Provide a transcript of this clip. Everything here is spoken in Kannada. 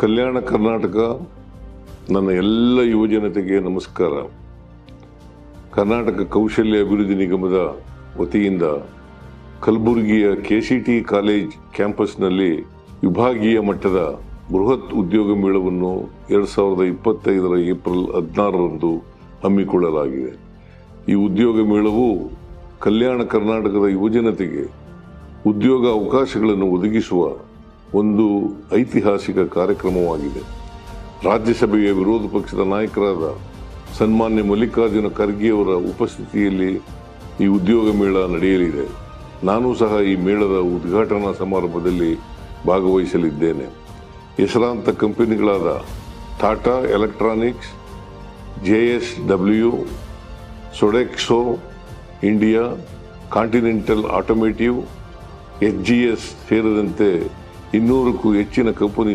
ಕಲ್ಯಾಣ ಕರ್ನಾಟಕ ನನ್ನ ಎಲ್ಲ ಯುವಜನತೆಗೆ ನಮಸ್ಕಾರ. ಕರ್ನಾಟಕ ಕೌಶಲ್ಯ ಅಭಿವೃದ್ಧಿ ನಿಗಮದ ವತಿಯಿಂದ ಕಲಬುರಗಿಯ KCT ಕಾಲೇಜ್ ಕ್ಯಾಂಪಸ್ನಲ್ಲಿ ವಿಭಾಗೀಯ ಮಟ್ಟದ ಬೃಹತ್ ಉದ್ಯೋಗ ಮೇಳವನ್ನು 2025 ಏಪ್ರಿಲ್ 16ರಂದು ಹಮ್ಮಿಕೊಳ್ಳಲಾಗಿದೆ. ಈ ಉದ್ಯೋಗ ಮೇಳವು ಕಲ್ಯಾಣ ಕರ್ನಾಟಕದ ಯುವಜನತೆಗೆ ಉದ್ಯೋಗ ಅವಕಾಶಗಳನ್ನು ಒದಗಿಸುವ ಒಂದು ಐತಿಹಾಸಿಕ ಕಾರ್ಯಕ್ರಮವಾಗಿದೆ. ರಾಜ್ಯಸಭೆಯ ವಿರೋಧ ಪಕ್ಷದ ನಾಯಕರಾದ ಸನ್ಮಾನ್ಯ ಮಲ್ಲಿಕಾರ್ಜುನ ಖರ್ಗೆಯವರ ಉಪಸ್ಥಿತಿಯಲ್ಲಿ ಈ ಉದ್ಯೋಗ ಮೇಳ ನಡೆಯಲಿದೆ. ನಾನು ಸಹ ಈ ಮೇಳದ ಉದ್ಘಾಟನಾ ಸಮಾರಂಭದಲ್ಲಿ ಭಾಗವಹಿಸಲಿದ್ದೇನೆ. ಹೆಸರಾಂತ ಕಂಪನಿಗಳಾದ Tata electronics, JSW, Sodexo India, continental automotive, SGS ಸೇರಿದಂತೆ 200ಕ್ಕೂ ಹೆಚ್ಚಿನ ಕಂಪನಿ